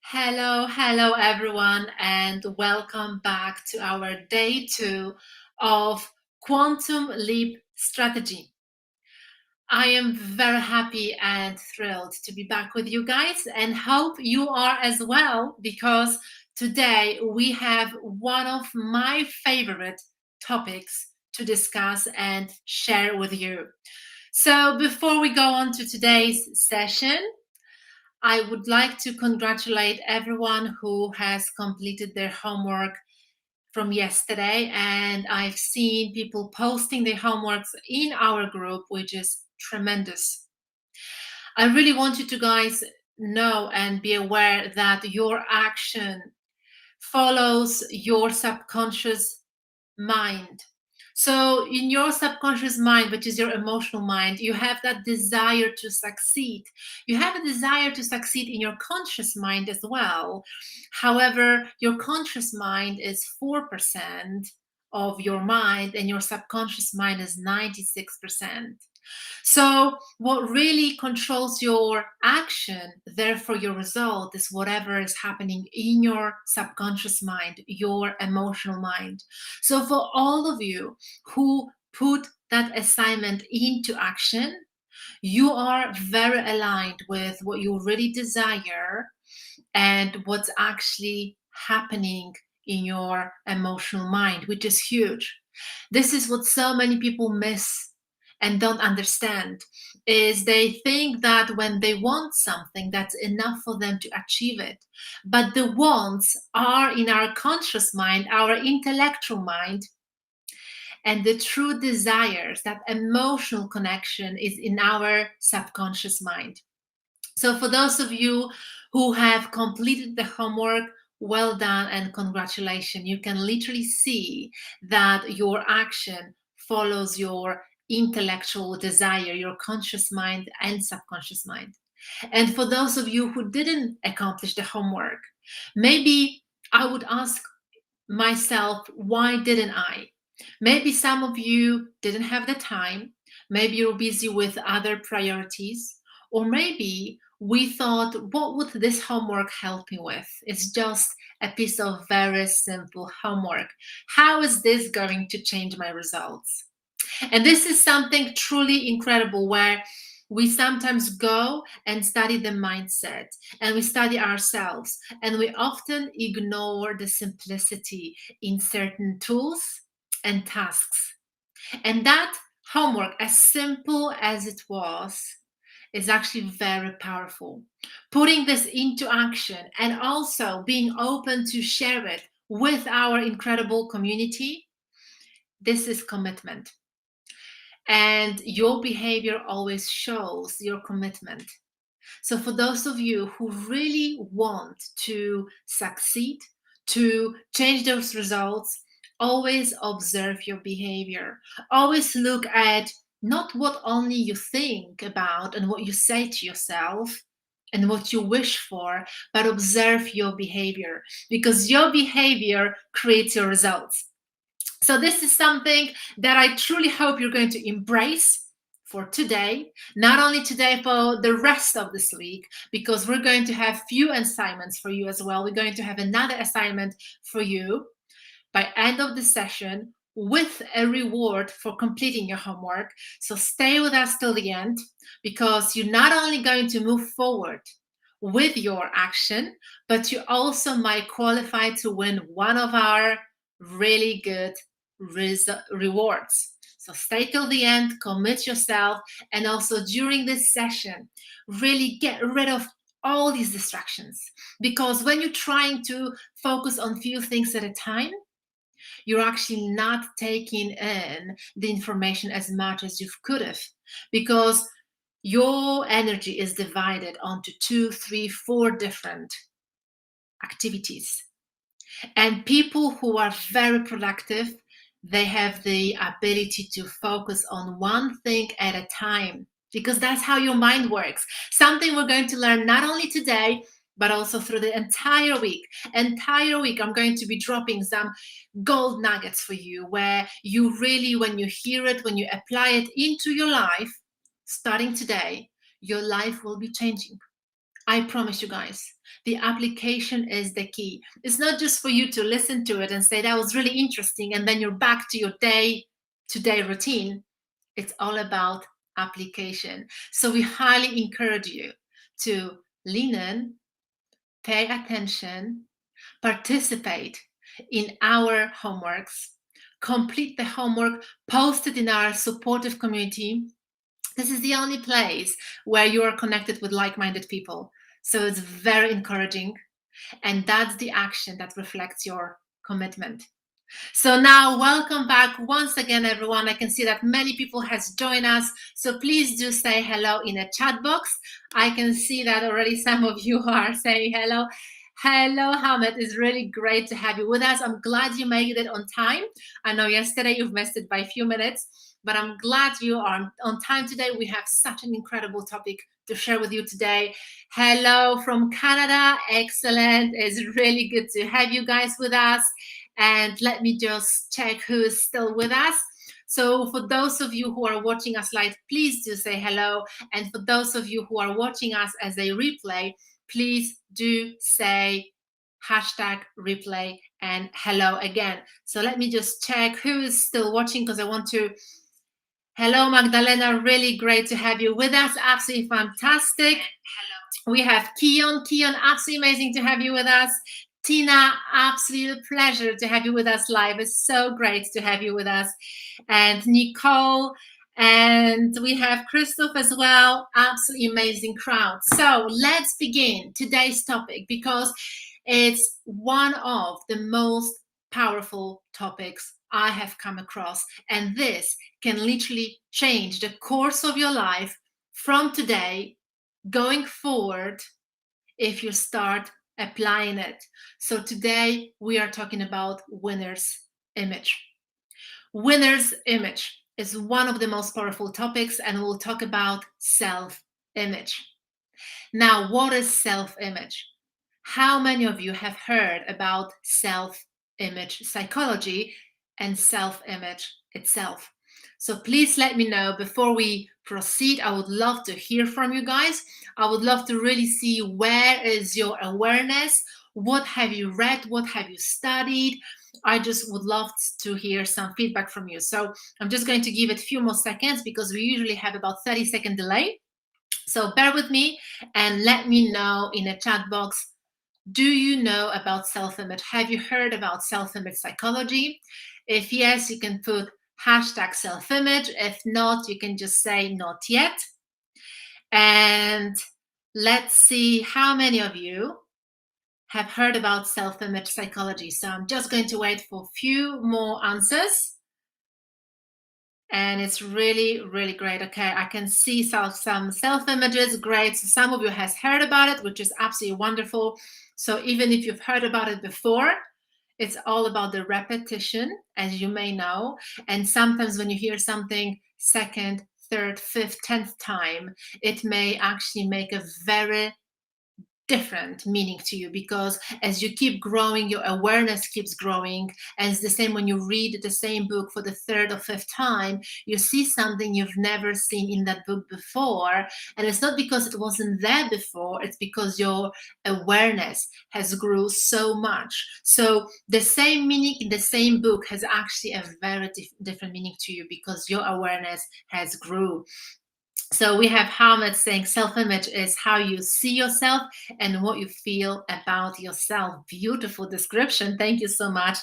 Hello everyone, and welcome back to our day 2 of Quantum Leap Strategy. I am very happy and thrilled to be back with you guys, and hope you are as well, because today we have one of my favorite topics to discuss and share with you. So, before we go on to today's session, I would like to congratulate everyone who has completed their homework from yesterday. And I've seen people posting their homeworks in our group, which is tremendous. I really want you to guys know and be aware that your action follows your subconscious mind. So, in your subconscious mind, which is your emotional mind, you have that desire to succeed. You have a desire to succeed in your conscious mind as well. However, your conscious mind is 4% of your mind, and your subconscious mind is 96%. So, what really controls your action, therefore your result, is whatever is happening in your subconscious mind, your emotional mind. So, for all of you who put that assignment into action, you are very aligned with what you really desire and what's actually happening in your emotional mind, which is huge. This is what so many people miss and don't understand, is they think that when they want something, that's enough for them to achieve it. But the wants are in our conscious mind, our intellectual mind, and the true desires, that emotional connection, is in our subconscious mind. So, for those of you who have completed the homework, well done and congratulations. You can literally see that your action follows your intellectual desire, your conscious mind and subconscious mind. And for those of you who didn't accomplish the homework, maybe I would ask myself, why didn't I? Maybe some of you didn't have the time. Maybe you're busy with other priorities. Or maybe we thought, what would this homework help me with? It's just a piece of very simple homework. How is this going to change my results? And this is something truly incredible, where we sometimes go and study the mindset and we study ourselves, and we often ignore the simplicity in certain tools and tasks. And that homework, as simple as it was, is actually very powerful. Putting this into action and also being open to share it with our incredible community, this is commitment. And your behavior always shows your commitment. So, for those of you who really want to succeed, to change those results, always observe your behavior. Always look at not what only you think about and what you say to yourself and what you wish for, but observe your behavior, because your behavior creates your results. So, this is something that I truly hope you're going to embrace for today, not only today, for the rest of this week, because we're going to have few assignments for you as well. We're going to have another assignment for you by end of the session with a reward for completing your homework. So stay with us till the end, because you're not only going to move forward with your action, but you also might qualify to win one of our really good rewards. So stay till the end, commit yourself, and also during this session, really get rid of all these distractions. Because when you're trying to focus on few things at a time, you're actually not taking in the information as much as you could have, because your energy is divided onto 2, 3, 4 different activities. And people who are very productive, they have the ability to focus on one thing at a time, because that's how your mind works. Something we're going to learn not only today, but also through the entire week. I'm going to be dropping some gold nuggets for you, where you really, when you hear it, when you apply it into your life, starting today, your life will be changing. I promise you guys, the application is the key. It's not just for you to listen to it and say that was really interesting and then you're back to your day-to-day routine. It's all about application. So we highly encourage you to lean in, pay attention, participate in our homeworks, complete the homework, post it in our supportive community. This is the only place where you are connected with like-minded people. So it's very encouraging. And that's the action that reflects your commitment. So now, welcome back once again, everyone. I can see that many people has joined us. So please do say hello in the chat box. I can see that already some of you are saying hello. Hello, Hamid. It's really great to have you with us. I'm glad you made it on time. I know yesterday you've missed it by a few minutes, but I'm glad you are on time today. We have such an incredible topic to share with you today. Hello from Canada. Excellent. It's really good to have you guys with us. And let me just check who is still with us. So for those of you who are watching us live, please do say hello. And for those of you who are watching us as a replay, please do say hashtag replay and hello again. So let me just check who is still watching, because I want to. Hello, Magdalena. Really great to have you with us. Absolutely fantastic. Hello. We have Keon. Keon, absolutely amazing to have you with us. Tina, absolute pleasure to have you with us live. It's so great to have you with us. And Nicole, and we have Christoph as well. Absolutely amazing crowd. So let's begin today's topic, because it's one of the most powerful topics I have come across. And this can literally change the course of your life from today going forward if you start applying it. So today we are talking about winner's image. Winner's image is one of the most powerful topics, and we'll talk about self-image. Now, what is self-image? How many of you have heard about self-image psychology and self-image itself? So please let me know before we proceed. I would love to hear from you guys. I would love to really see where is your awareness. What have you read? What have you studied? I just would love to hear some feedback from you. So I'm just going to give it a few more seconds, because we usually have about 30-second delay. So bear with me and let me know in the chat box, do you know about self-image? Have you heard about self-image psychology? If yes, you can put hashtag self-image. If not, you can just say not yet. And let's see how many of you have heard about self-image psychology. So I'm just going to wait for a few more answers. And it's really, really great. Okay, I can see some self-images. Great. So some of you has heard about it, which is absolutely wonderful. So even if you've heard about it before, it's all about the repetition, as you may know. And sometimes when you hear something second, third, fifth, 10th time, it may actually make a very different meaning to you, because as you keep growing, your awareness keeps growing. And it's the same when you read the same book for the third or fifth time, you see something you've never seen in that book before. And it's not because it wasn't there before, it's because your awareness has grew so much. So the same meaning in the same book has actually a very different meaning to you, because your awareness has grew. So we have Hamid saying self-image is how you see yourself and what you feel about yourself. Beautiful description. Thank you so much.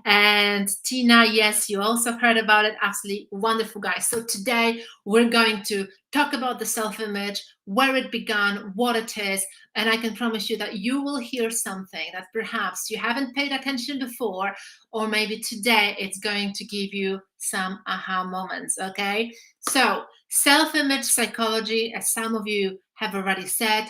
And Tina, yes, you also heard about it. Absolutely wonderful, guys. So today we're going to talk about the self-image, where it began, what it is. And I can promise you that you will hear something that perhaps you haven't paid attention before, or maybe today it's going to give you some aha moments, okay? So self-image psychology, as some of you have already said,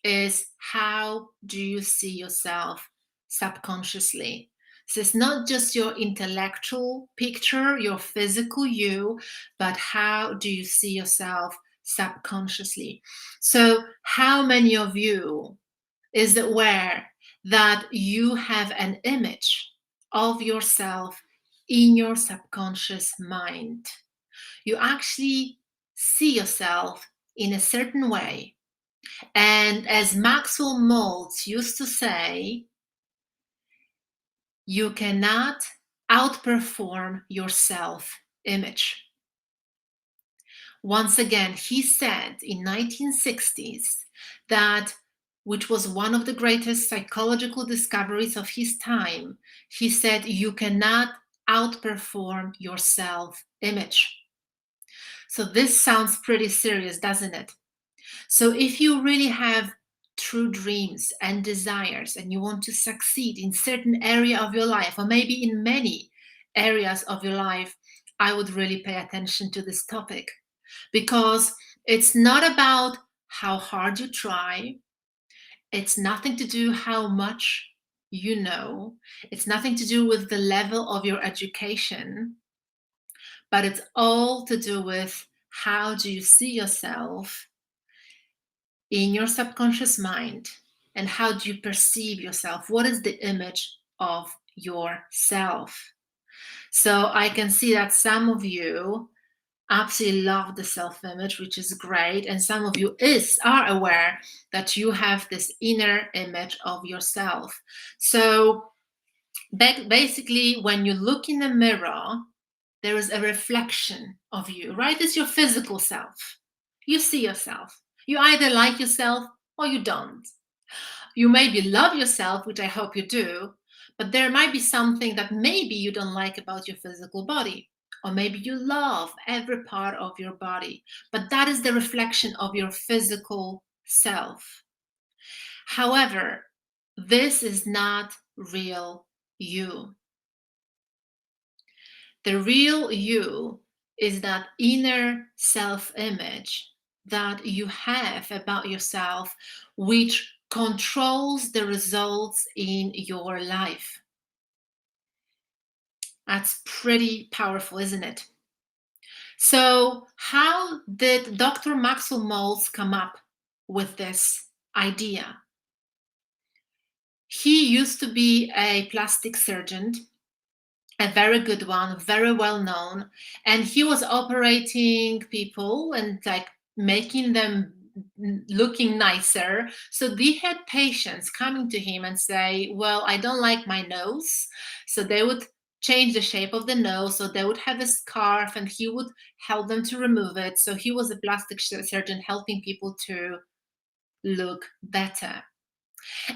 is how do you see yourself subconsciously. So it's not just your intellectual picture, your physical you, but how do you see yourself subconsciously. So how many of you is aware that you have an image of yourself in your subconscious mind? You actually see yourself in a certain way. And as Maxwell Maltz used to say, you cannot outperform your self-image. Once again, he said in 1960s that, which was one of the greatest psychological discoveries of his time, he said, you cannot outperform your self-image. So this sounds pretty serious, doesn't it? So if you really have true dreams and desires and you want to succeed in certain area of your life, or maybe in many areas of your life, I would really pay attention to this topic, because it's not about how hard you try. It's nothing to do how much you know. It's nothing to do with the level of your education, but it's all to do with how do you see yourself in your subconscious mind, and how do you perceive yourself? What is the image of yourself? So I can see that some of you absolutely love the self-image, which is great, and some of you are aware that you have this inner image of yourself. So basically, when you look in the mirror, there is a reflection of you, right? It's your physical self. You see yourself. You either like yourself or you don't. You maybe love yourself, which I hope you do, but there might be something that maybe you don't like about your physical body. Or maybe you love every part of your body, but that is the reflection of your physical self. However, this is not real you. The real you is that inner self-image that you have about yourself, which controls the results in your life. That's pretty powerful, isn't it? So, how did Dr. Maxwell Maltz come up with this idea? He used to be a plastic surgeon, a very good one, very well known, and he was operating people and like making them looking nicer. So they had patients coming to him and say, well, I don't like my nose. So they would change the shape of the nose, so they would have a scarf and he would help them to remove it. So he was a plastic surgeon helping people to look better.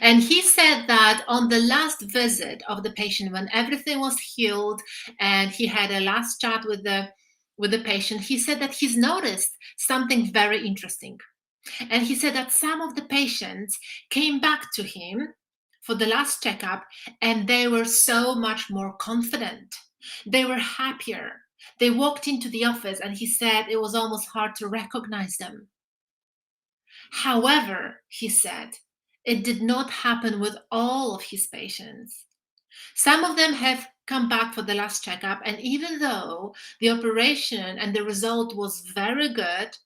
And he said that on the last visit of the patient, when everything was healed and he had a last chat with the patient, he said that he's noticed something very interesting. And he said that some of the patients came back to him for the last checkup and they were so much more confident. They were happier. They walked into the office and he said it was almost hard to recognize them. However, he said, it did not happen with all of his patients. Some of them have come back for the last checkup, and even though the operation and the result was very good,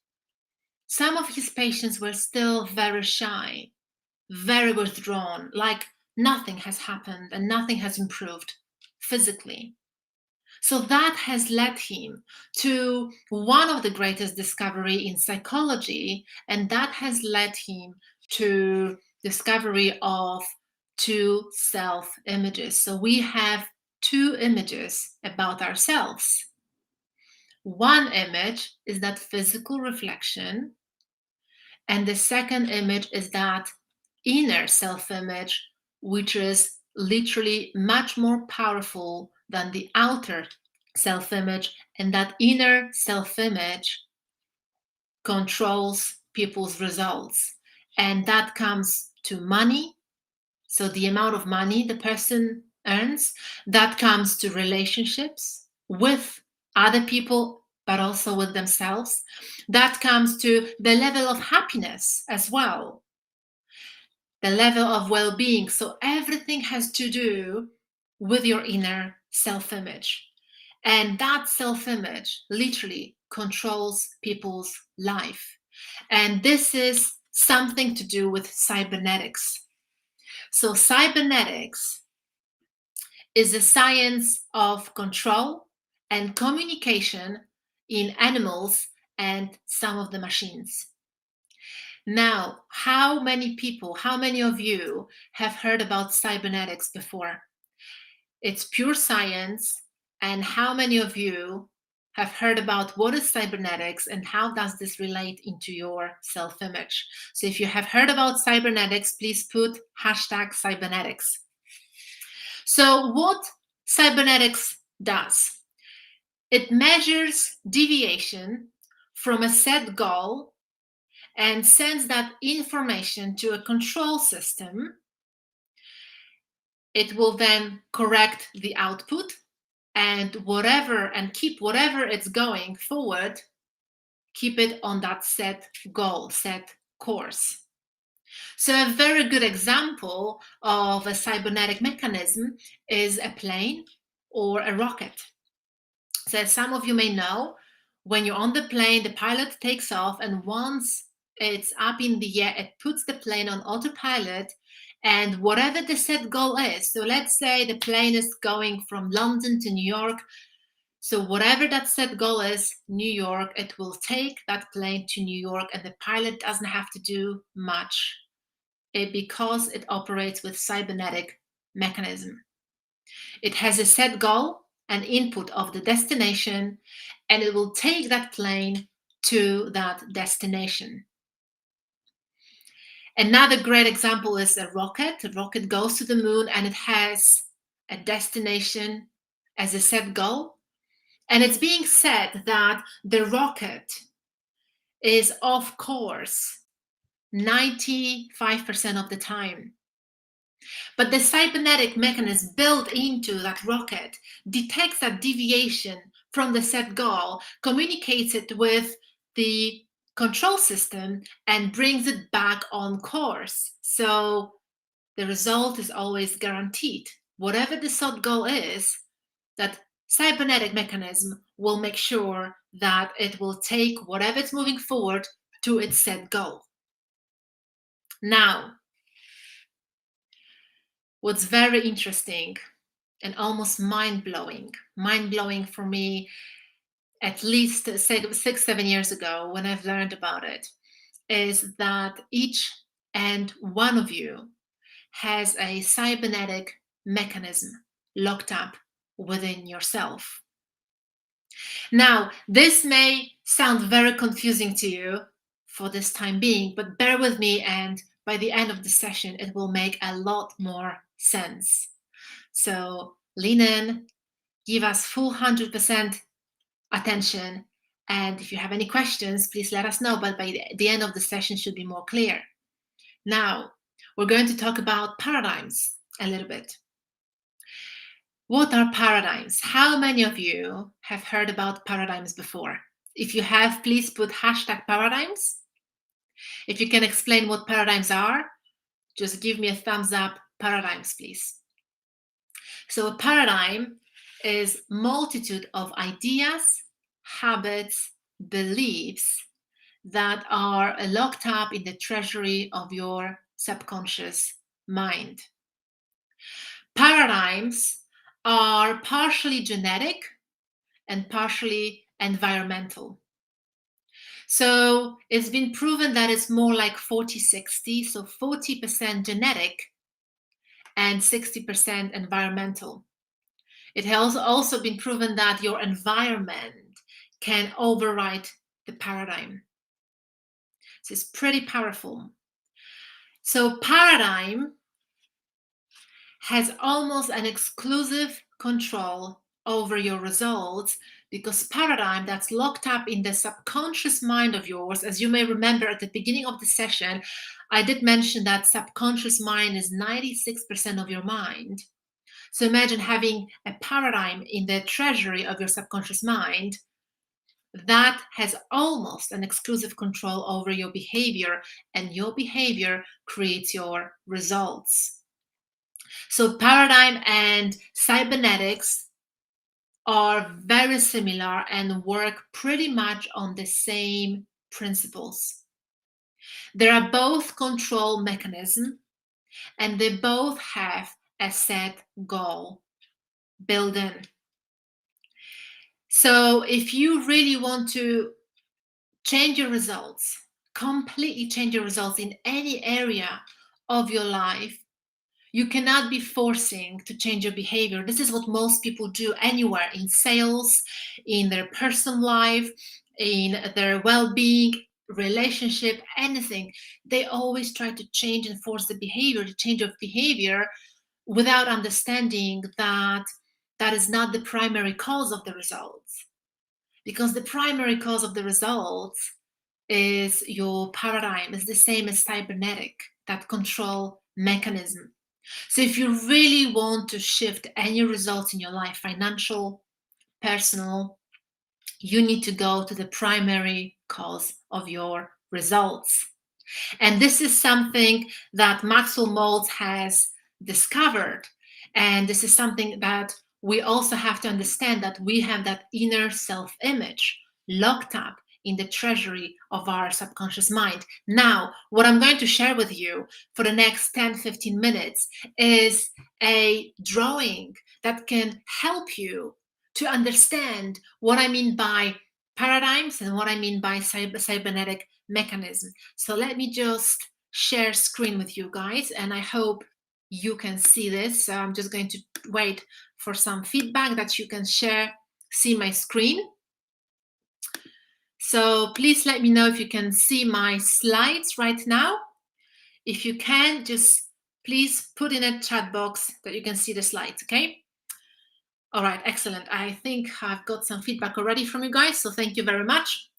some of his patients were still very shy, very withdrawn, like nothing has happened and nothing has improved physically. So that has led him to one of the greatest discovery in psychology, and that has led him to discovery of two self-images. So we have two images about ourselves. One image is that physical reflection, and the second image is that inner self-image, which is literally much more powerful than the outer self-image, and that inner self-image controls people's results. And that comes to money, so the amount of money the person earns, that comes to relationships with other people, but also with themselves. That comes to the level of happiness as well, the level of well-being. So everything has to do with your inner self-image. And that self-image literally controls people's life. And this is something to do with cybernetics. So cybernetics is a science of control and communication in animals and some of the machines. Now, how many people, how many of you have heard about cybernetics before? It's pure science. And how many of you have heard about what is cybernetics and how does this relate into your self-image? So if you have heard about cybernetics, please put hashtag cybernetics. So what cybernetics does, it measures deviation from a set goal and sends that information to a control system. It will then correct the output and keep whatever it's going forward, keep it on that set goal, set course. So a very good example of a cybernetic mechanism is a plane or a rocket. So as some of you may know, when you're on the plane, the pilot takes off, and once it's up in the air, it puts the plane on autopilot, and whatever the set goal is, so let's say the plane is going from London to New York, so whatever that set goal is, New York, it will take that plane to New York, and the pilot doesn't have to do much because it operates with cybernetic mechanism. It has a set goal, an input of the destination, and it will take that plane to that destination. Another great example is a rocket. The rocket goes to the moon and it has a destination as a set goal. And it's being said that the rocket is off course 95% of the time. But the cybernetic mechanism built into that rocket detects that deviation from the set goal, communicates it with the control system, and brings it back on course. So the result is always guaranteed. Whatever the set goal is, that cybernetic mechanism will make sure that it will take whatever it's moving forward to its set goal. Now, what's very interesting and almost mind-blowing for me, at least 6-7 years ago when I've learned about it, is that each and one of you has a cybernetic mechanism locked up within yourself. Now, this may sound very confusing to you for this time being, but bear with me, and by the end of the session, it will make a lot more sense. So lean in, give us full 100% attention, and if you have any questions, please let us know, but by the end of the session should be more clear. Now, we're going to talk about paradigms a little bit. What are paradigms? How many of you have heard about paradigms before? If you have, please put hashtag paradigms. If you can explain what paradigms are, just give me a thumbs up. Paradigms, please. So a paradigm is multitude of ideas, habits, beliefs that are locked up in the treasury of your subconscious mind. Paradigms are partially genetic and partially environmental. So it's been proven that it's more like 40-60, so 40% genetic and 60% environmental. It has also been proven that your environment can override the paradigm. So it's pretty powerful. So paradigm has almost an exclusive control over your results, because paradigm that's locked up in the subconscious mind of yours, as you may remember at the beginning of the session, I did mention that subconscious mind is 96% of your mind. So imagine having a paradigm in the treasury of your subconscious mind that has almost an exclusive control over your behavior, and your behavior creates your results. So paradigm and cybernetics are very similar and work pretty much on the same principles. They are both control mechanisms, and they both have a set goal built in. So if you really want to change your results, completely change your results in any area of your life. You cannot be forcing to change your behavior. This is what most people do anywhere, in sales, in their personal life, in their well-being, relationship, anything. They always try to change and force the behavior, the change of behavior, without understanding that that is not the primary cause of the results. Because the primary cause of the results is your paradigm, is the same as cybernetic, that control mechanism. So if you really want to shift any results in your life, financial, personal, you need to go to the primary cause of your results. And this is something that Maxwell Maltz has discovered. And this is something that we also have to understand, that we have that inner self-image locked up in the treasury of our subconscious mind. Now, what I'm going to share with you for the next 10-15 minutes is a drawing that can help you to understand what I mean by paradigms and what I mean by cybernetic mechanism. So let me just share screen with you guys, and I hope you can see this. So I'm just going to wait for some feedback that you can see my screen. So please let me know if you can see my slides right now. If you can, just please put in a chat box that you can see the slides, okay? All right, excellent. I think I've got some feedback already from you guys, so thank you very much.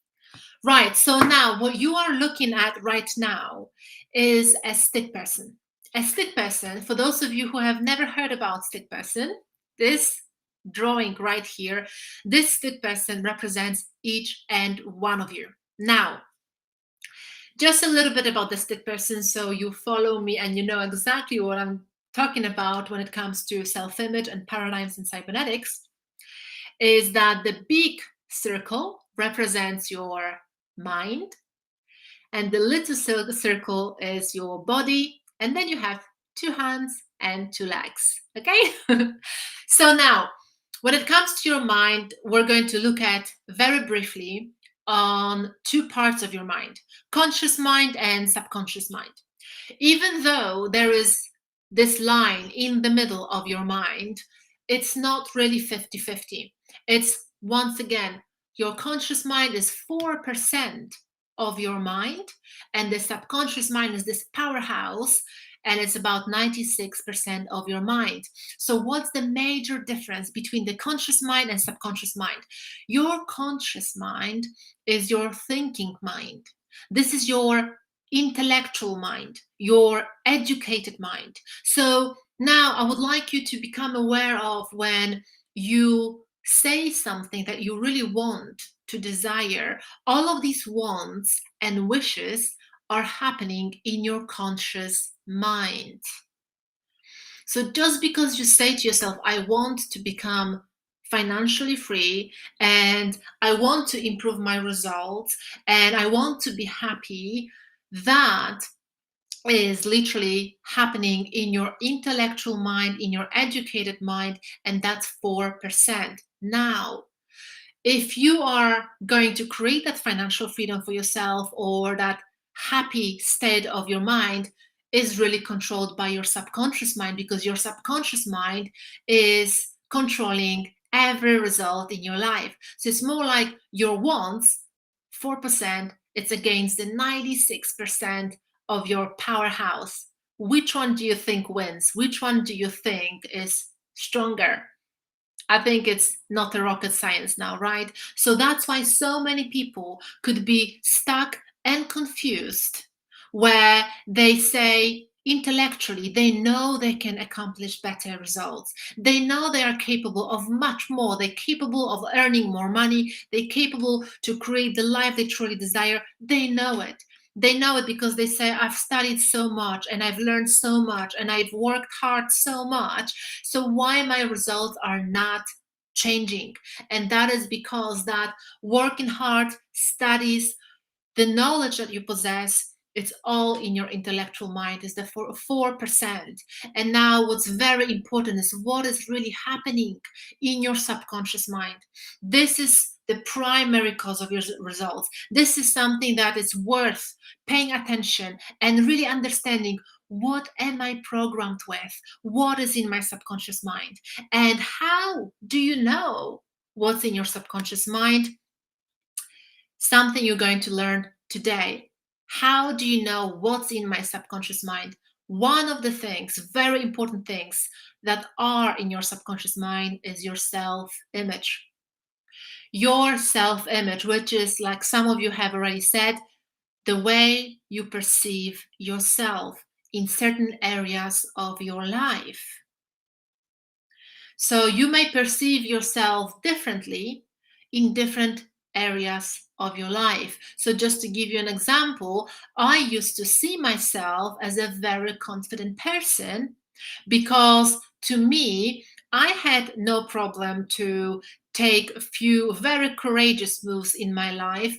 Right, so now what you are looking at right now is a stick person. A stick person, for those of you who have never heard about stick person, this drawing right here, this stick person represents each and one of you. Now, just a little bit about the stick person so you follow me and you know exactly what I'm talking about when it comes to self-image and paradigms in cybernetics, is that the big circle represents your mind, and the little circle is your body, and then you have 2 hands and 2 legs, okay? So now, when it comes to your mind, we're going to look at very briefly on 2 parts of your mind, conscious mind and subconscious mind. Even though there is this line in the middle of your mind, it's not really 50-50. It's, once again, your conscious mind is 4% of your mind, and the subconscious mind is this powerhouse, and it's about 96% of your mind. So what's the major difference between the conscious mind and subconscious mind? Your conscious mind is your thinking mind. This is your intellectual mind, your educated mind. So now I would like you to become aware of when you say something that you really want to desire, all of these wants and wishes are happening in your conscious mind. So just because you say to yourself, I want to become financially free, and I want to improve my results, and I want to be happy, that is literally happening in your intellectual mind, in your educated mind, and that's 4%. Now, if you are going to create that financial freedom for yourself, or that happy state of your mind is really controlled by your subconscious mind, because your subconscious mind is controlling every result in your life. So it's more like your wants, 4%, it's against the 96% of your powerhouse. Which one do you think wins? Which one do you think is stronger? I think it's not a rocket science now, right? So that's why so many people could be stuck and confused, where they say intellectually they know they can accomplish better results. They know they are capable of much more. They're capable of earning more money. They're capable to create the life they truly desire. They know it. They know it because they say, I've studied so much and I've learned so much and I've worked hard so much. So why my results are not changing? And that is because that working hard, studies, the knowledge that you possess, it's all in your intellectual mind, is the 4%. And now what's very important is what is really happening in your subconscious mind. This is the primary cause of your results. This is something that is worth paying attention and really understanding. What am I programmed with? What is in my subconscious mind? And how do you know what's in your subconscious mind? Something you're going to learn today. How do you know what's in my subconscious mind? One of the things, very important things, that are in your subconscious mind is your self-image. Your self-image, which is, like some of you have already said, the way you perceive yourself in certain areas of your life. So you may perceive yourself differently in different areas of your life. So just to give you an example, I used to see myself as a very confident person because to me, I had no problem to take a few very courageous moves in my life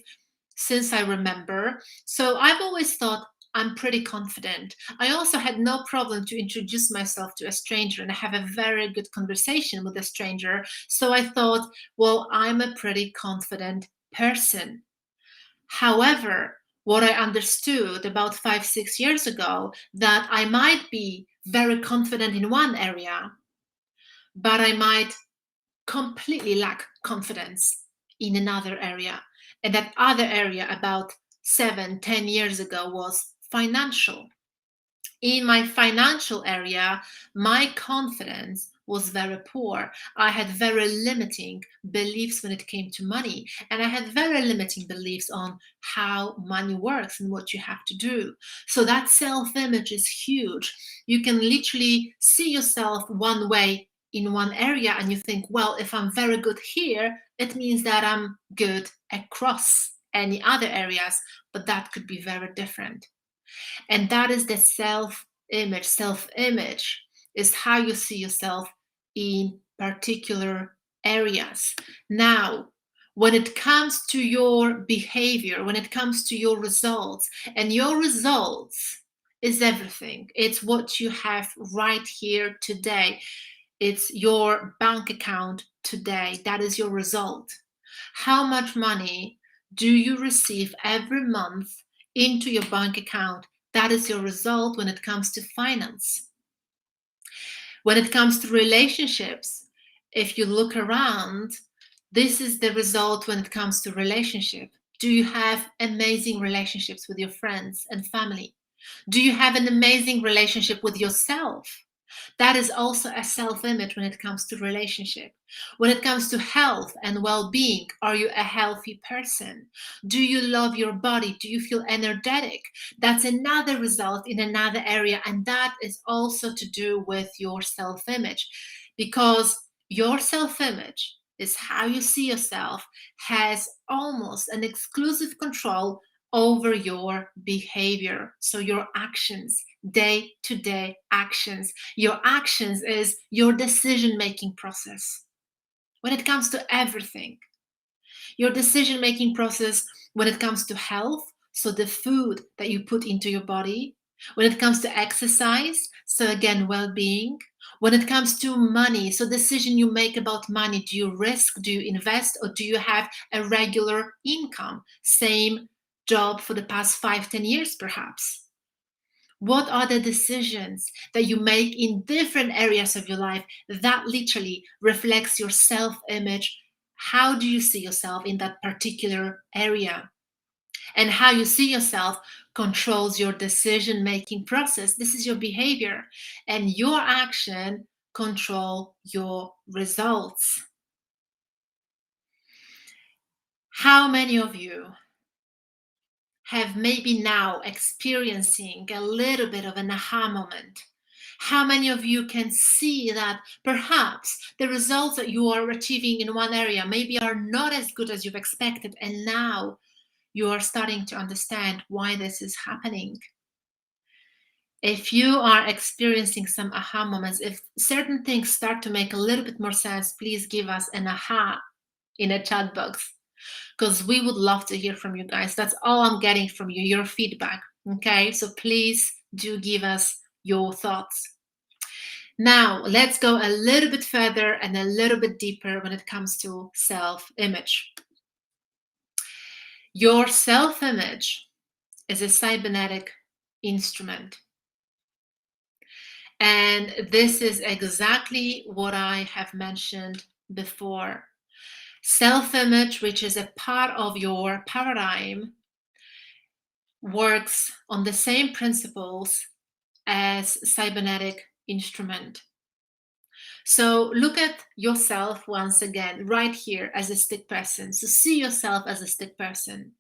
since I remember. So I've always thought I'm pretty confident. I also had no problem to introduce myself to a stranger and have a very good conversation with a stranger. So I thought, well, I'm a pretty confident person. However, what I understood about 5, 6 years ago, that I might be very confident in one area, but I might completely lack confidence in another area. And that other area about 7, 10 years ago was financial. In my financial area, my confidence was very poor. I had very limiting beliefs when it came to money, and I had very limiting beliefs on how money works and what you have to do. So that self-image is huge. You can literally see yourself one way in one area, and you think, well, if I'm very good here, it means that I'm good across any other areas, but that could be very different. And that is the self-image. Self-image is how you see yourself in particular areas. Now, when it comes to your behavior, when it comes to your results, and your results is everything. It's what you have right here today. It's your bank account today. That is your result. How much money do you receive every month into your bank account? That is your result when it comes to finance. When it comes to relationships, if you look around, this is the result when it comes to relationship. Do you have amazing relationships with your friends and family? Do you have an amazing relationship with yourself? That is also a self-image when it comes to relationship. When it comes to health and well-being, are you a healthy person? Do you love your body? Do you feel energetic? That's another result in another area, and that is also to do with your self-image, because your self-image is how you see yourself, has almost an exclusive control over your behavior. So your actions, day-to-day actions. Your actions is your decision-making process. When it comes to everything, your decision-making process when it comes to health, so the food that you put into your body, when it comes to exercise, so again, well-being, when it comes to money, so decision you make about money, do you risk, do you invest, or do you have a regular income? Same job for the past 5, 10 years, perhaps. What are the decisions that you make in different areas of your life that literally reflects your self-image? How do you see yourself in that particular area? And how you see yourself controls your decision-making process. This is your behavior, and your action control your results. How many of you have maybe now experiencing a little bit of an aha moment? How many of you can see that perhaps the results that you are achieving in one area maybe are not as good as you've expected, and now you are starting to understand why this is happening? If you are experiencing some aha moments, if certain things start to make a little bit more sense, please give us an aha in a chat box, because we would love to hear from you guys. That's all I'm getting from you, your feedback. Okay, so please do give us your thoughts. Now, let's go a little bit further and a little bit deeper when it comes to self-image. Your self-image is a cybernetic instrument. And this is exactly what I have mentioned before. Self-image, which is a part of your paradigm, works on the same principles as cybernetic instrument. So look at yourself once again, right here as a stick person. So see yourself as a stick person.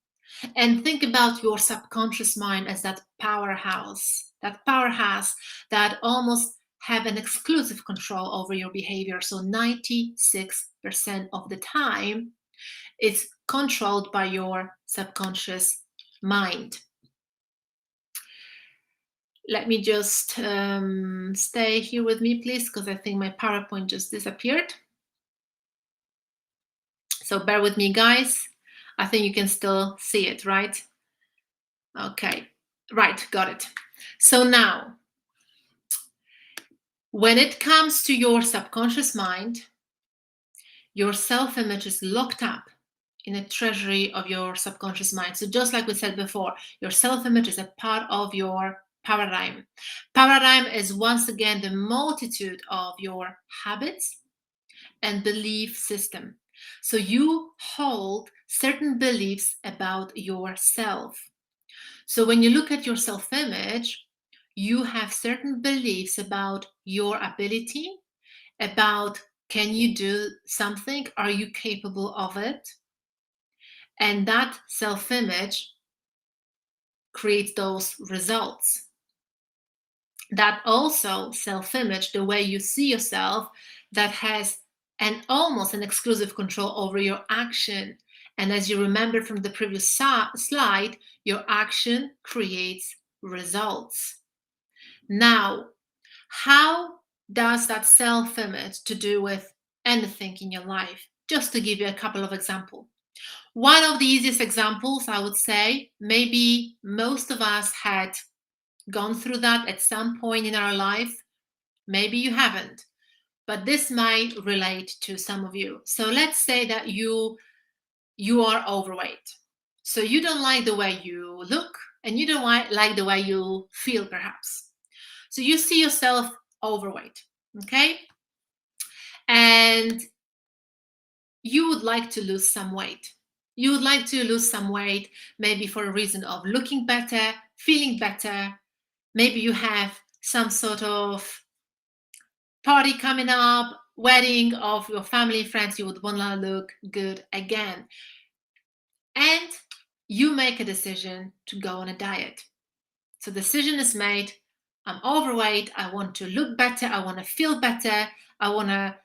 And think about your subconscious mind as that powerhouse that almost have an exclusive control over your behavior. So 96% of the time, it's controlled by your subconscious mind. Let me just stay here with me, please, because I think my PowerPoint just disappeared. So bear with me, guys. I think you can still see it, right? Okay, right, got it. So now, when it comes to your subconscious mind, your self-image is locked up in a treasury of your subconscious mind. So just like we said before, your self-image is a part of your paradigm. Paradigm is once again the multitude of your habits and belief system. So you hold certain beliefs about yourself. So when you look at your self-image, you have certain beliefs about your ability, about can you do something, are you capable of it? And that self-image creates those results. That also self-image, the way you see yourself, that has almost an exclusive control over your action. And as you remember from the previous slide, your action creates results. Now, how does that self-image to do with anything in your life? Just to give you a couple of examples. One of the easiest examples, I would say, maybe most of us had gone through that at some point in our life. Maybe you haven't, but this might relate to some of you. So let's say that you are overweight. So you don't like the way you look and you don't like the way you feel, perhaps. So you see yourself overweight, okay? And you would like to lose some weight. You would like to lose some weight, maybe for a reason of looking better, feeling better. Maybe you have some sort of party coming up, wedding of your family, friends, you would want to look good again. And you make a decision to go on a diet. So the decision is made, I'm overweight, I want to look better, I want to feel better, I want to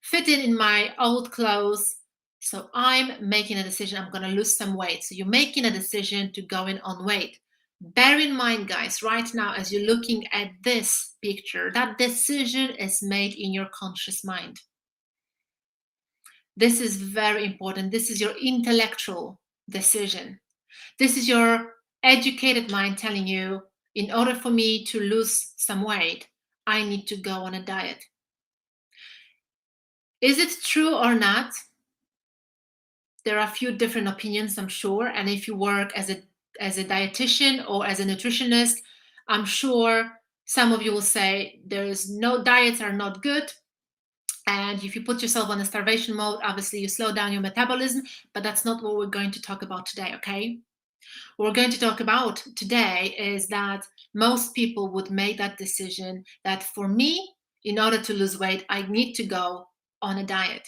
fit in my old clothes. So I'm making a decision, I'm going to lose some weight. So you're making a decision to go in on weight. Bear in mind, guys, right now, as you're looking at this picture, that decision is made in your conscious mind. This is very important. This is your intellectual decision. This is your educated mind telling you, in order for me to lose some weight, I need to go on a diet. Is it true or not? There are a few different opinions, I'm sure. And if you work as a dietitian or as a nutritionist, I'm sure some of you will say there is no diets are not good. And if you put yourself on a starvation mode, obviously you slow down your metabolism, but that's not what we're going to talk about today, okay? What we're going to talk about today is that most people would make that decision that for me, in order to lose weight, I need to go on a diet.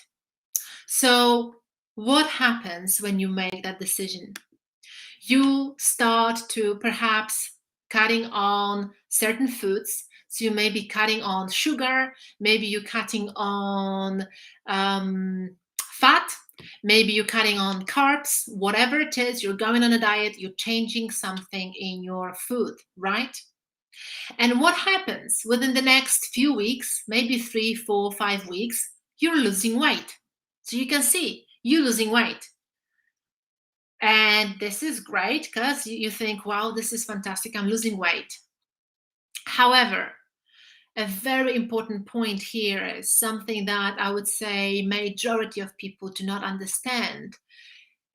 So what happens when you make that decision? You start to perhaps cutting on certain foods. So you may be cutting on sugar, maybe you're cutting on fat, maybe you're cutting on carbs, whatever it is, you're going on a diet, you're changing something in your food, right? And what happens within the next few weeks, maybe 3, 4, 5 weeks, you're losing weight. So you can see you're losing weight. And this is great because you think, wow, this is fantastic, I'm losing weight. However, a very important point here is something that I would say majority of people do not understand.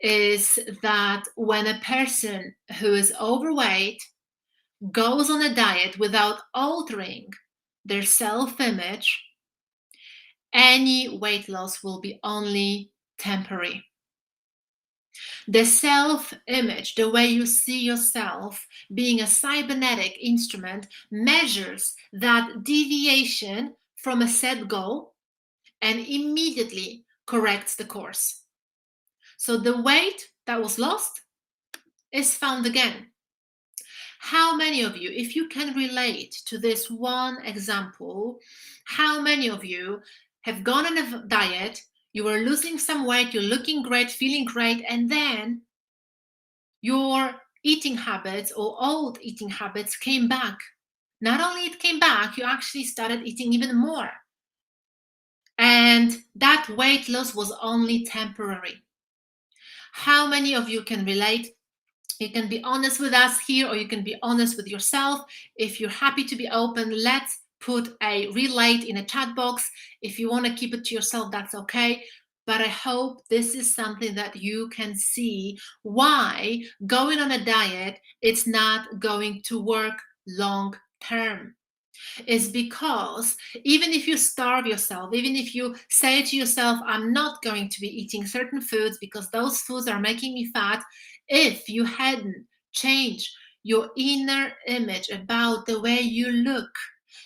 is that when a person who is overweight goes on a diet without altering their self-image, any weight loss will be only temporary. The self-image, the way you see yourself, being a cybernetic instrument, measures that deviation from a set goal and immediately corrects the course. So the weight that was lost is found again. How many of you, if you can relate to this one example, how many of you have gone on a diet, you were losing some weight, you're looking great, feeling great, and then your eating habits or old eating habits came back? Not only it came back, you actually started eating even more. And that weight loss was only temporary. How many of you can relate? You can be honest with us here, or you can be honest with yourself. If you're happy to be open, let's put a relate in a chat box. If you want to keep it to yourself, that's okay. But I hope this is something that you can see why going on a diet, it's not going to work long term. Is because even if you starve yourself, even if you say to yourself, I'm not going to be eating certain foods because those foods are making me fat, if you hadn't changed your inner image about the way you look,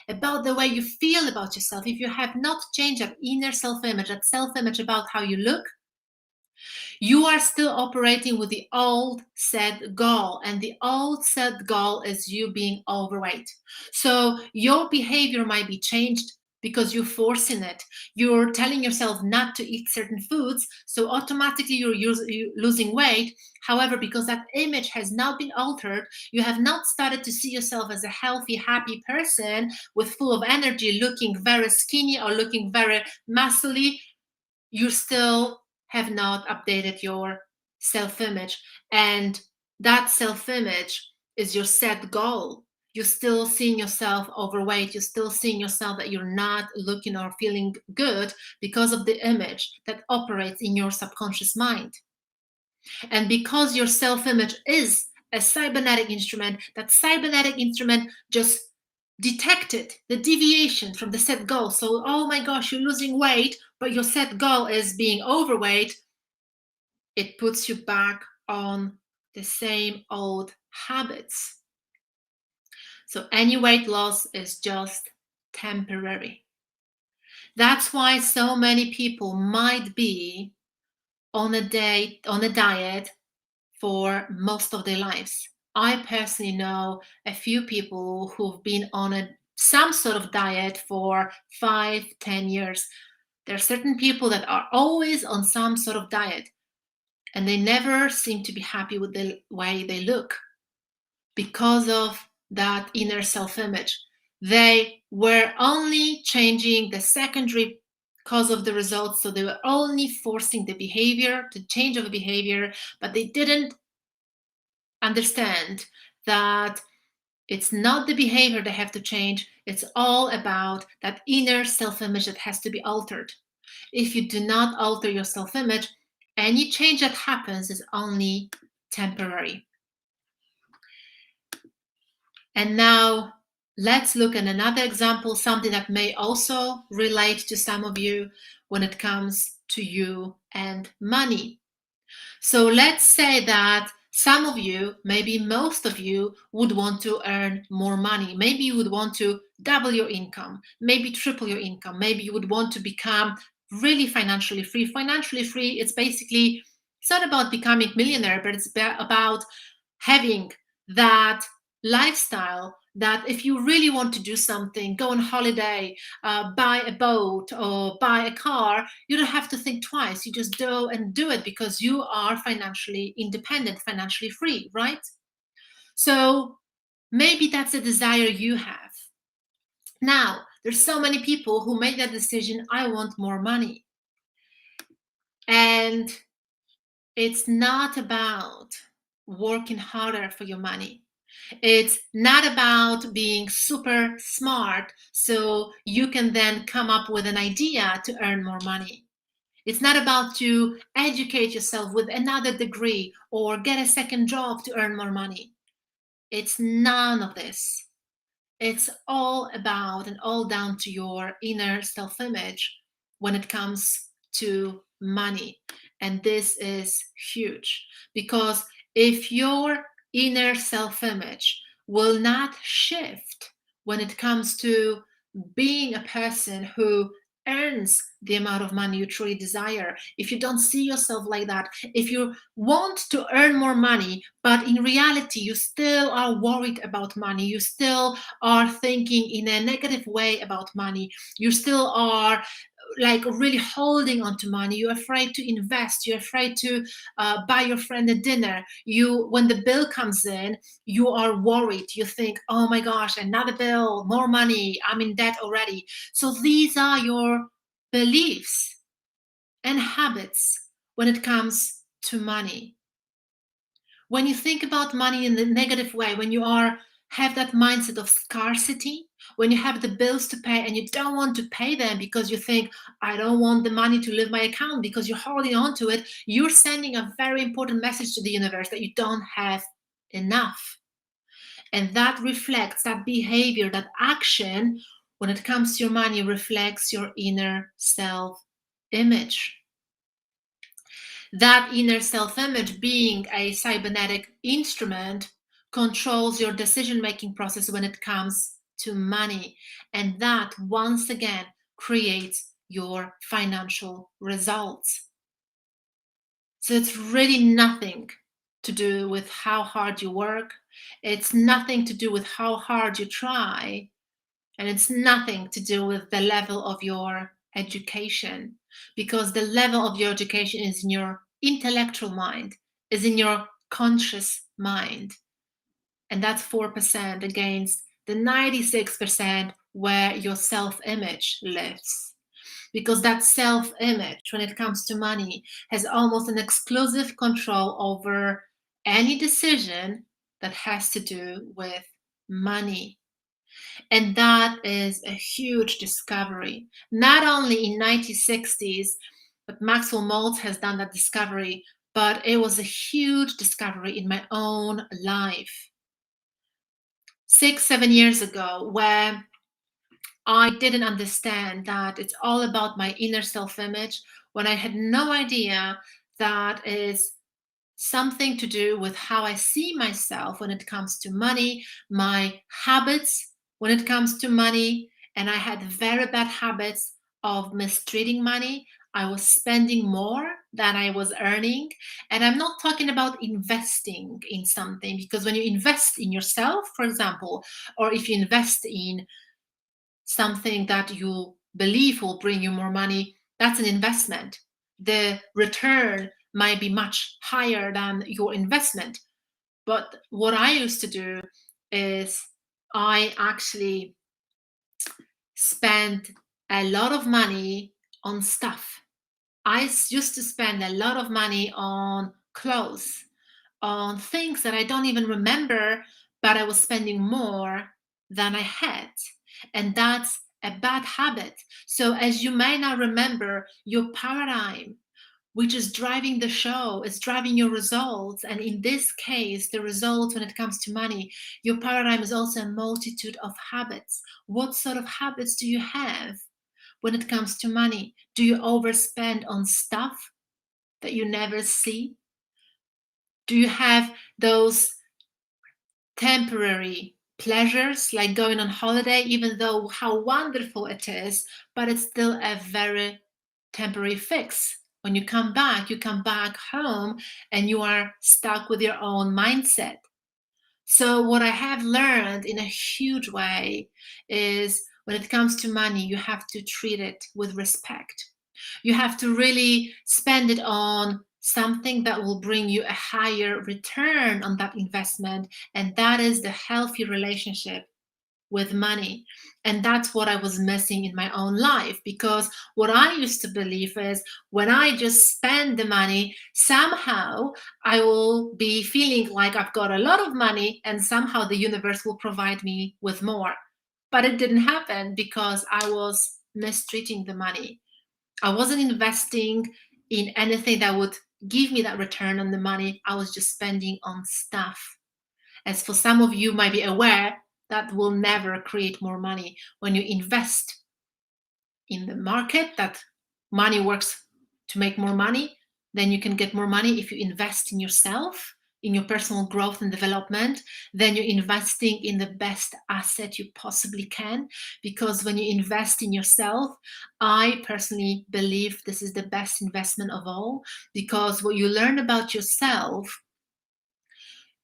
about the way you feel about yourself, if you have not changed that inner self-image, that self-image about how you look, you are still operating with the old set goal, and the old set goal is you being overweight. So your behavior might be changed because you're forcing it. You're telling yourself not to eat certain foods, so automatically you're losing weight. However, because that image has not been altered, you have not started to see yourself as a healthy, happy person with full of energy, looking very skinny or looking very muscly. You still have not updated your self-image, and that self-image is your set goal. You're still seeing yourself overweight, you're still seeing yourself that you're not looking or feeling good because of the image that operates in your subconscious mind. And because your self-image is a cybernetic instrument, that cybernetic instrument just detected the deviation from the set goal. So, oh my gosh, you're losing weight, but your set goal is being overweight. It puts you back on the same old habits. So any weight loss is just temporary. That's why so many people might be on a diet for most of their lives. I personally know a few people who've been on some sort of diet for 5-10 years. There are certain people that are always on some sort of diet, and they never seem to be happy with the way they look because of that inner self-image. They were only changing the secondary cause of the results, so they were only forcing the behavior, the change of behavior, but they didn't understand that it's not the behavior they have to change. It's all about that inner self-image that has to be altered. If you do not alter your self-image, any change that happens is only temporary. And now let's look at another example, something that may also relate to some of you when it comes to you and money. So let's say that some of you, maybe most of you, would want to earn more money. Maybe you would want to double your income, maybe triple your income. Maybe you would want to become really financially free. Financially free, it's basically, it's not about becoming millionaire, but it's about having that lifestyle that if you really want to do something, go on holiday, buy a boat or buy a car, you don't have to think twice. You just go and do it because you are financially independent, financially free, right? So maybe that's a desire you have. Now, there's so many people who make that decision, I want more money. And it's not about working harder for your money. It's not about being super smart so you can then come up with an idea to earn more money. It's not about to educate yourself with another degree or get a second job to earn more money. It's none of this. It's all about and all down to your inner self-image when it comes to money. And this is huge, because if your inner self-image will not shift when it comes to being a person who earns the amount of money you truly desire, if you don't see yourself like that, if you want to earn more money, but in reality you still are worried about money, you still are thinking in a negative way about money, you still are like really holding on to money, you're afraid to invest, you're afraid to buy your friend a dinner, you, when the bill comes in, you are worried, you think, oh my gosh, another bill, more money, I'm in debt already. So these are your beliefs and habits when it comes to money. When you think about money in the negative way, when you are have that mindset of scarcity, when you have the bills to pay and you don't want to pay them because you think, I don't want the money to leave my account, because you're holding on to it, you're sending a very important message to the universe that you don't have enough. And that reflects, that behavior, that action, when it comes to your money, reflects your inner self image. That inner self-image, being a cybernetic instrument, controls your decision-making process when it comes to money. And that, once again, creates your financial results. So it's really nothing to do with how hard you work. It's nothing to do with how hard you try. And it's nothing to do with the level of your education, because the level of your education is in your intellectual mind, is in your conscious mind. And that's 4% against the 96% where your self-image lives. Because that self-image, when it comes to money, has almost an exclusive control over any decision that has to do with money. And that is a huge discovery. Not only in 1960s, but Maxwell Maltz has done that discovery, but it was a huge discovery in my own life. 6, 7 years ago, where I didn't understand that it's all about my inner self-image, when I had no idea that is something to do with how I see myself when it comes to money, my habits when it comes to money. And I had very bad habits of mistreating money. I was spending more than I was earning. And I'm not talking about investing in something, because when you invest in yourself, for example, or if you invest in something that you believe will bring you more money, that's an investment. The return might be much higher than your investment. But what I used to do is I actually spent a lot of money on stuff. I used to spend a lot of money on clothes, on things that I don't even remember, but I was spending more than I had. And that's a bad habit. So, as you may not remember, your paradigm, which is driving the show, is driving your results. And in this case, the results when it comes to money, your paradigm is also a multitude of habits. What sort of habits do you have when it comes to money? Do you overspend on stuff that you never see? Do you have those temporary pleasures like going on holiday, even though how wonderful it is, but it's still a very temporary fix? When you come back home and you are stuck with your own mindset. So what I have learned in a huge way is, when it comes to money, you have to treat it with respect. You have to really spend it on something that will bring you a higher return on that investment. And that is the healthy relationship with money. And that's what I was missing in my own life, because what I used to believe is, when I just spend the money, somehow I will be feeling like I've got a lot of money and somehow the universe will provide me with more. But it didn't happen, because I was mistreating the money. I wasn't investing in anything that would give me that return on the money. I was just spending on stuff. As for some of you might be aware, that will never create more money. When you invest in the market, that money works to make more money, then you can get more money. If you invest in yourself, in your personal growth and development, then you're investing in the best asset you possibly can. Because when you invest in yourself, I personally believe this is the best investment of all, because what you learn about yourself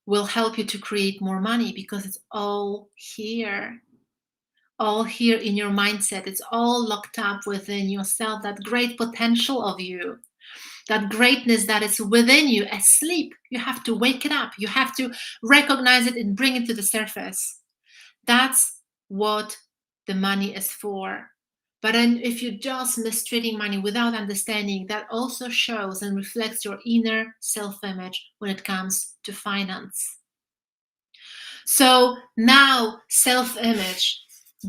will help you to create more money, because it's all here in your mindset. It's all locked up within yourself, that great potential of you, that greatness that is within you asleep. You have to wake it up. You have to recognize it and bring it to the surface. That's what the money is for. But then if you're just mistreating money without understanding, that also shows and reflects your inner self-image when it comes to finance. So now self-image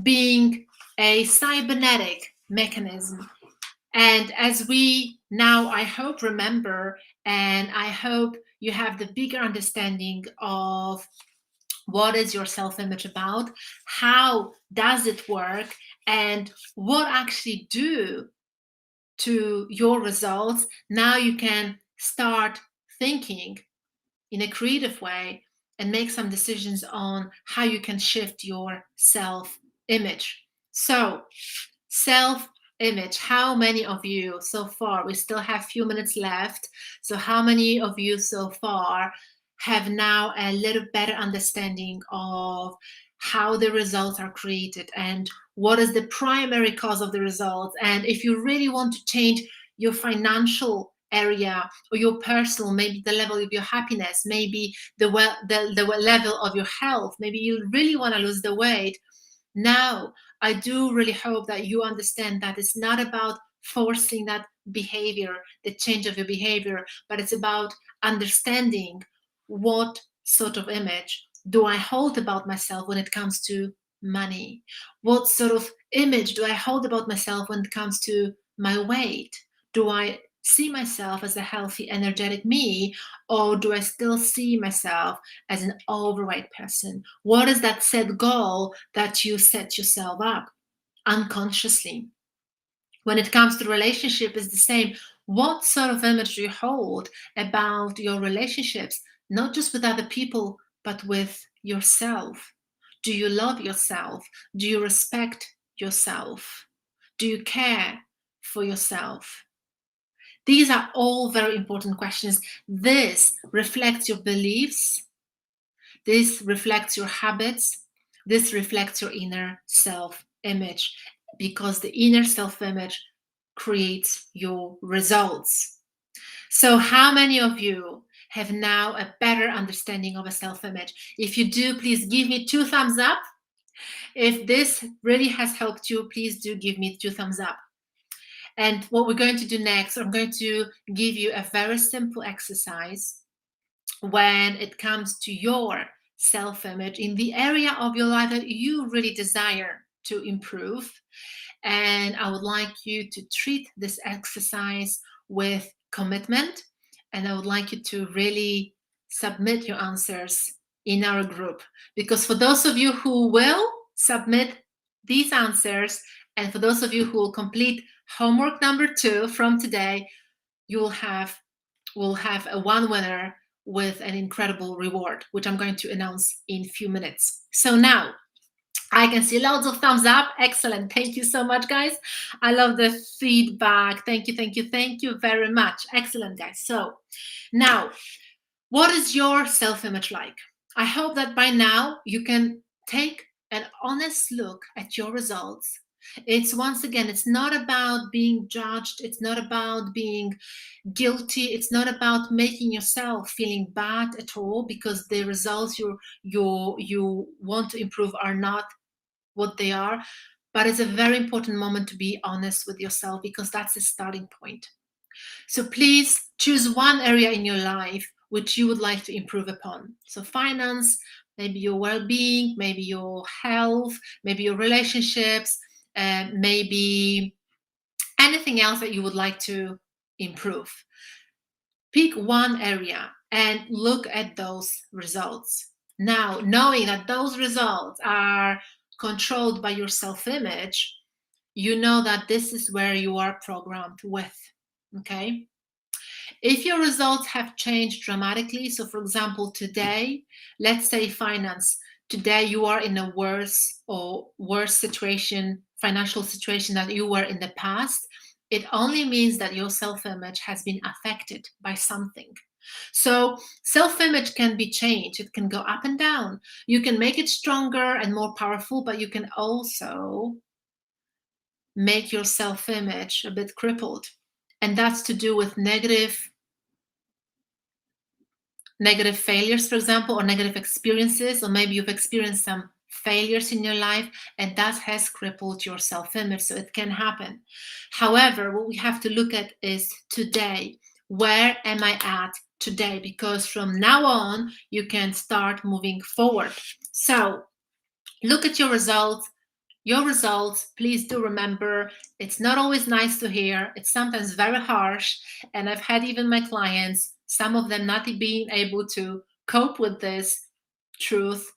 being a cybernetic mechanism. And as we now, I hope, remember, and I hope you have the bigger understanding of what is your self-image about, how does it work, and what actually do to your results, now you can start thinking in a creative way and make some decisions on how you can shift your self-image. So, self-image, how many of you so far, we still have a few minutes left, so how many of you so far have now a little better understanding of how the results are created and what is the primary cause of the results? And if you really want to change your financial area or your personal, maybe the level of your happiness, maybe the level of your health, maybe you really want to lose the weight, now I do really hope that you understand that it's not about forcing that behavior, the change of your behavior, but it's about understanding what sort of image do I hold about myself when it comes to money? What sort of image do I hold about myself when it comes to my weight? Do I see myself as a healthy, energetic me, or do I still see myself as an overweight person? What is that set goal that you set yourself up unconsciously? When it comes to relationship, it's the same. What sort of image do you hold about your relationships, not just with other people, but with yourself? Do you love yourself? Do you respect yourself? Do you care for yourself? These are all very important questions. This reflects your beliefs. This reflects your habits. This reflects your inner self-image, because the inner self-image creates your results. So how many of you have now a better understanding of a self-image? If you do, please give me 2 thumbs up. If this really has helped you, please do give me 2 thumbs up. And what we're going to do next, I'm going to give you a very simple exercise when it comes to your self-image in the area of your life that you really desire to improve. And I would like you to treat this exercise with commitment. And I would like you to really submit your answers in our group. Because for those of you who will submit these answers, and for those of you who will complete homework number 2 from today, we'll have a one winner with an incredible reward, which I'm going to announce in a few minutes. So now I can see loads of thumbs up. Excellent. Thank you so much, guys. I love the feedback. Thank you very much. Excellent, guys. So now, what is your self-image like? I hope that by now you can take an honest look at your results. It's, once again, it's not about being judged. It's not about being guilty. It's not about making yourself feeling bad at all, because the results you want to improve are not what they are. But it's a very important moment to be honest with yourself, because that's the starting point. So please choose one area in your life which you would like to improve upon. So finance, maybe your well-being, maybe your health, maybe your relationships, maybe Anything else that you would like to improve? Pick one area and look at those results. Now, knowing that those results are controlled by your self-image, you know that this is where you are programmed with. Okay? If your results have changed dramatically, so for example, today, let's say finance, today you are in a worse situation, financial situation that you were in the past, it only means that your self-image has been affected by something. So self-image can be changed. It can go up and down. You can make it stronger and more powerful, but you can also make your self-image a bit crippled. And that's to do with negative failures, for example, or negative experiences, or maybe you've experienced some failures in your life and that has crippled your self-image. So it can happen. However, what we have to look at is today. Where am I at today? Because from now on, you can start moving forward. So look at your results. Your results, please do remember, it's not always nice to hear. It's sometimes very harsh. And I've had even my clients, some of them not being able to cope with this truth,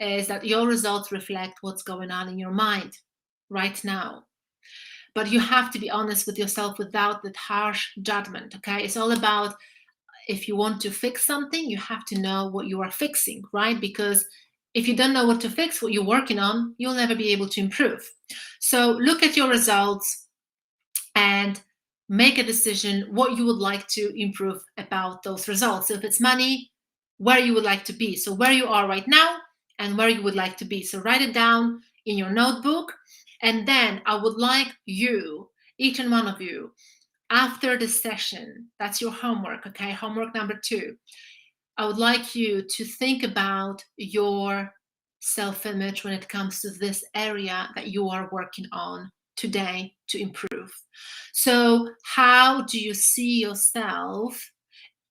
is that your results reflect what's going on in your mind right now. But you have to be honest with yourself without that harsh judgment, okay? It's all about, if you want to fix something, you have to know what you are fixing, right? Because if you don't know what to fix, what you're working on, you'll never be able to improve. So look at your results and make a decision what you would like to improve about those results. So if it's money, where you would like to be. So where you are right now and where you would like to be. So write it down in your notebook. And then I would like you, each and one of you, after the session, that's your homework, okay? Homework number 2. I would like you to think about your self-image when it comes to this area that you are working on today to improve. So how do you see yourself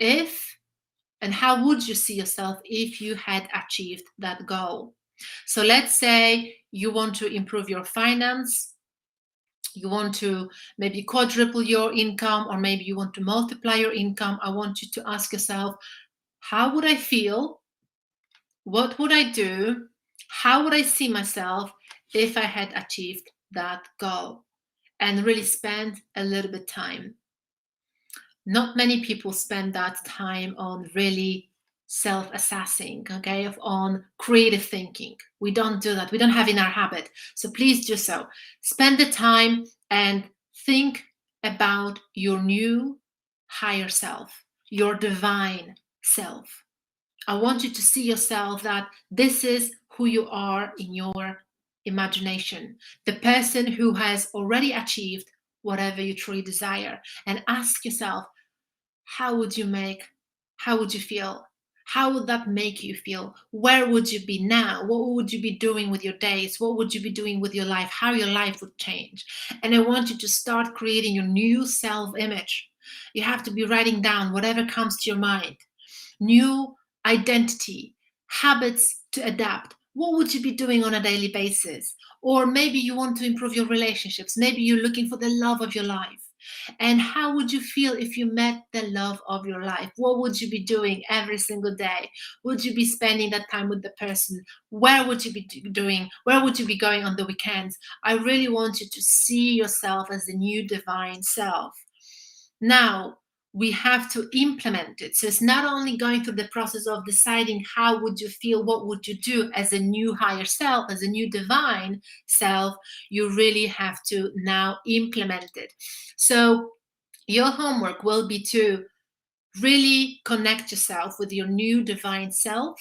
and how would you see yourself if you had achieved that goal? So let's say you want to improve your finance, you want to maybe quadruple your income, or maybe you want to multiply your income. I want you to ask yourself, how would I feel? What would I do? How would I see myself if I had achieved that goal? And really spend a little bit of time. Not many people spend that time on really self-assessing, okay, on creative thinking. We don't do that. We don't have in our habit. So please do so. Spend the time and think about your new higher self, your divine self. I want you to see yourself that this is who you are in your imagination, the person who has already achieved whatever you truly desire. And ask yourself, how would you feel? How would that make you feel? Where would you be now? What would you be doing with your days? What would you be doing with your life? How your life would change? And I want you to start creating your new self-image. You have to be writing down whatever comes to your mind. New identity, habits to adapt. What would you be doing on a daily basis? Or maybe you want to improve your relationships. Maybe you're looking for the love of your life. And how would you feel if you met the love of your life? What would you be doing every single day? Would you be spending that time with the person? Where would you be doing? Where would you be going on the weekends? I really want you to see yourself as the new divine self. Now, we have to implement it. So it's not only going through the process of deciding how would you feel, what would you do as a new higher self, as a new divine self, you really have to now implement it. So your homework will be to really connect yourself with your new divine self,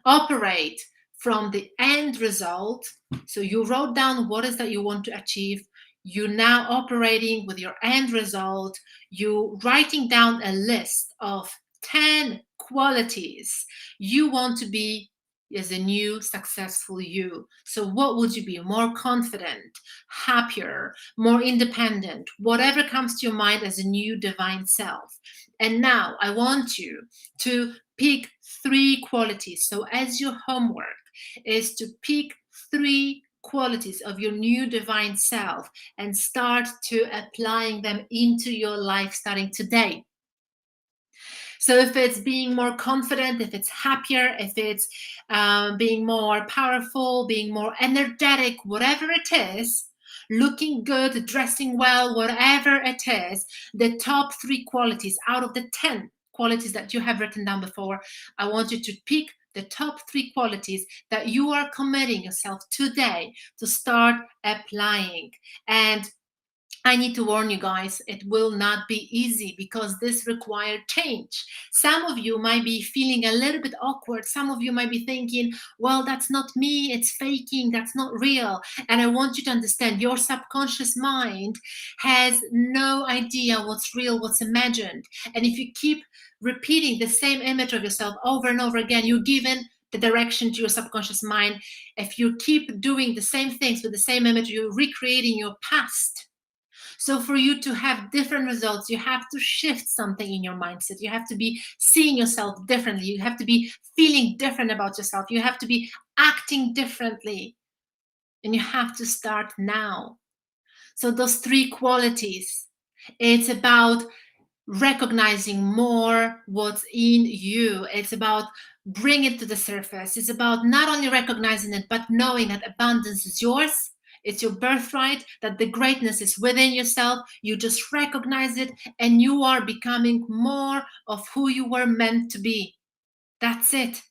operate from the end result. So you wrote down what is that you want to achieve. You're now operating with your end result. You writing down a list of 10 qualities you want to be as a new successful you. So what would you be? More confident, happier, more independent, whatever comes to your mind as a new divine self. And now I want you to pick 3 qualities. So as your homework is to pick 3 qualities of your new divine self and start to applying them into your life starting today. So if it's being more confident, if it's happier, if it's being more powerful, being more energetic, whatever it is, looking good, dressing well, whatever it is, the top 3 qualities out of the 10 qualities that you have written down before, I want you to pick the top 3 qualities that you are committing yourself today to start applying. And I need to warn you guys, it will not be easy because this required change. Some of you might be feeling a little bit awkward. Some of you might be thinking, well, that's not me, it's faking, that's not real. And I want you to understand your subconscious mind has no idea what's real, what's imagined. And if you keep repeating the same image of yourself over and over again, you're given the direction to your subconscious mind. If you keep doing the same things with the same image, you're recreating your past. So for you to have different results, you have to shift something in your mindset. You have to be seeing yourself differently. You have to be feeling different about yourself. You have to be acting differently. And you have to start now. So those 3 qualities, it's about recognizing more what's in you. It's about bringing it to the surface. It's about not only recognizing it, but knowing that abundance is yours. It's your birthright, that the greatness is within yourself. You just recognize it and you are becoming more of who you were meant to be. That's it.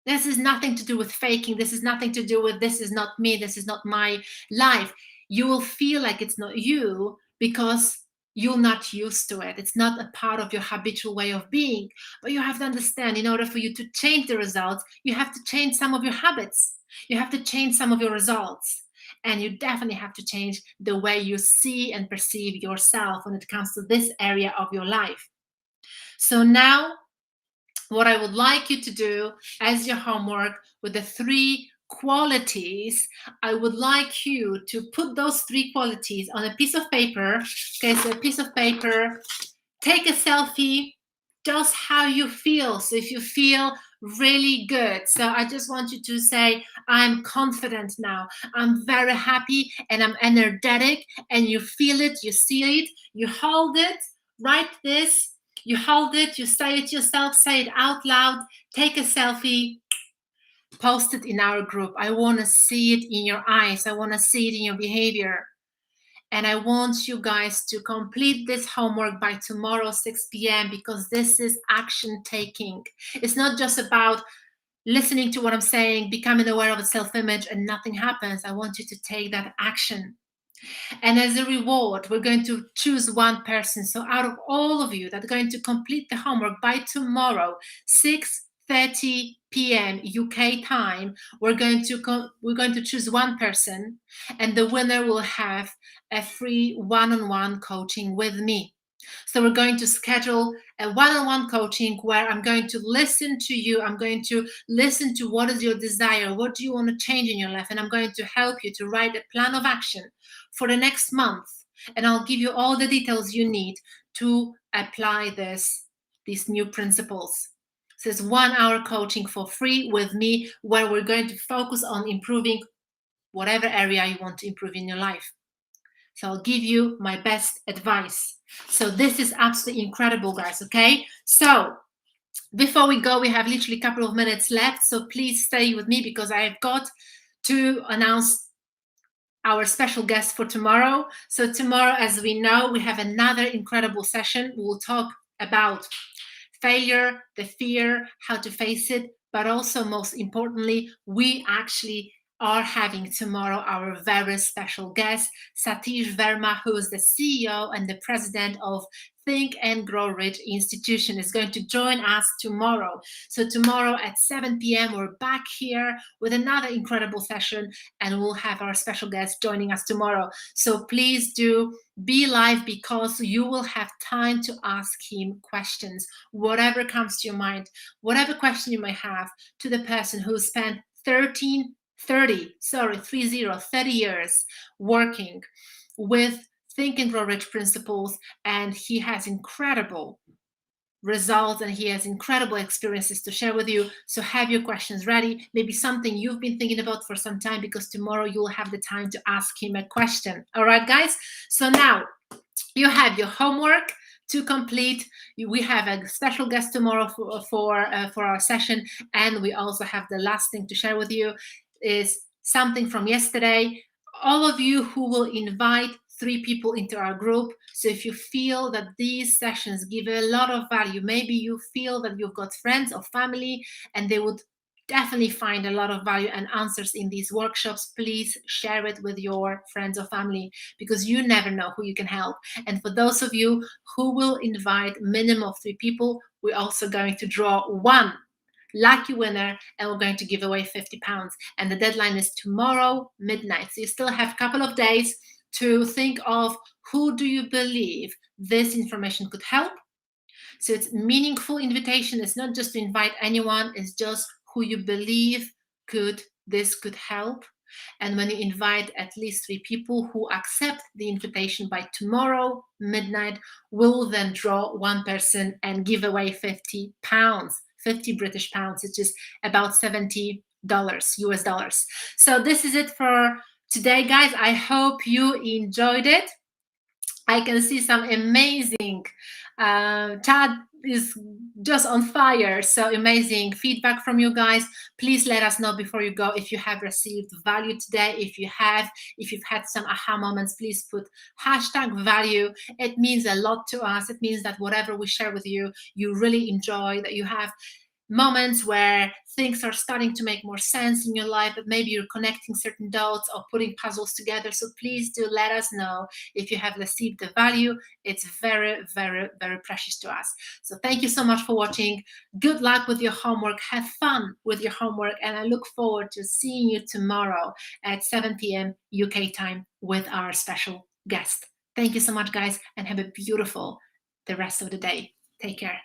This is nothing to do with faking. This is nothing to do with this is not me. This is not my life. You will feel like it's not you because you're not used to it. It's not a part of your habitual way of being. But you have to understand, in order for you to change the results, you have to change some of your habits. You have to change some of your results. And you definitely have to change the way you see and perceive yourself when it comes to this area of your life. So now, what I would like you to do as your homework with the 3 qualities, I would like you to put those 3 qualities on a piece of paper. Okay, so a piece of paper, take a selfie, just how you feel. So if you feel really good, so I just want you to say, I'm confident now, I'm very happy, and I'm energetic, and you feel it, you see it, you hold it, write this, you hold it, you say it yourself, say it out loud, take a selfie, post it in our group. I want to see it in your eyes. I want to see it in your behavior. And I want you guys to complete this homework by tomorrow, 6 p.m., because this is action taking. It's not just about listening to what I'm saying, becoming aware of a self-image, and nothing happens. I want you to take that action. And as a reward, we're going to choose one person. So out of all of you that are going to complete the homework by tomorrow, 6:30 p.m. UK time, we're going to choose one person, and the winner will have a free one-on-one coaching with me. So we're going to schedule a one-on-one coaching where I'm going to listen to you. I'm going to listen to what is your desire, what do you want to change in your life, and I'm going to help you to write a plan of action for the next month. And I'll give you all the details you need to apply these new principles. So it's 1 hour coaching for free with me where we're going to focus on improving whatever area you want to improve in your life. So I'll give you my best advice. So this is absolutely incredible, guys, okay? So before we go, we have literally a couple of minutes left. So please stay with me because I have got to announce our special guest for tomorrow. So tomorrow, as we know, we have another incredible session. We'll talk about failure, the fear, how to face it, but also most importantly, we actually are having tomorrow our very special guest, Satish Verma, who is the CEO and the president of Think and Grow Rich Institution, is going to join us tomorrow. So tomorrow at 7 p.m., we're back here with another incredible session, and we'll have our special guest joining us tomorrow. So please do be live because you will have time to ask him questions, whatever comes to your mind, whatever question you might have, to the person who spent 30 years working with Think and Grow Rich principles, and he has incredible results and he has incredible experiences to share with you. So have your questions ready, maybe something you've been thinking about for some time, because tomorrow you'll have the time to ask him a question. All right, guys? So now you have your homework to complete. We have a special guest tomorrow for our session, and we also have the last thing to share with you is something from yesterday. All of you who will invite 3 people into our group. So if you feel that these sessions give a lot of value, maybe you feel that you've got friends or family and they would definitely find a lot of value and answers in these workshops, please share it with your friends or family, because you never know who you can help. And for those of you who will invite minimum of 3 people, we're also going to draw one lucky winner, and we're going to give away £50. And the deadline is tomorrow midnight. So you still have a couple of days to think of who do you believe this information could help. So it's meaningful invitation. It's not just to invite anyone, it's just who you believe this could help. And when you invite at least 3 people who accept the invitation by tomorrow midnight, we'll then draw one person and give away £50, 50 British pounds, which is about $70 US dollars. So this is it for today, guys. I hope you enjoyed it. I can see some amazing chat is just on fire. So amazing feedback from you guys. Please let us know before you go if you have received value today. If you've had some aha moments, please put #value. It means a lot to us. It means that whatever we share with you, you really enjoy, that you have moments where things are starting to make more sense in your life, but maybe you're connecting certain dots or putting puzzles together. So please do let us know if you have received the value. It's very, very, very precious to us. So thank you so much for watching. Good luck with your homework. Have fun with your homework. And I look forward to seeing you tomorrow at 7 p.m. UK time with our special guest. Thank you so much, guys, and have a beautiful the rest of the day. Take care.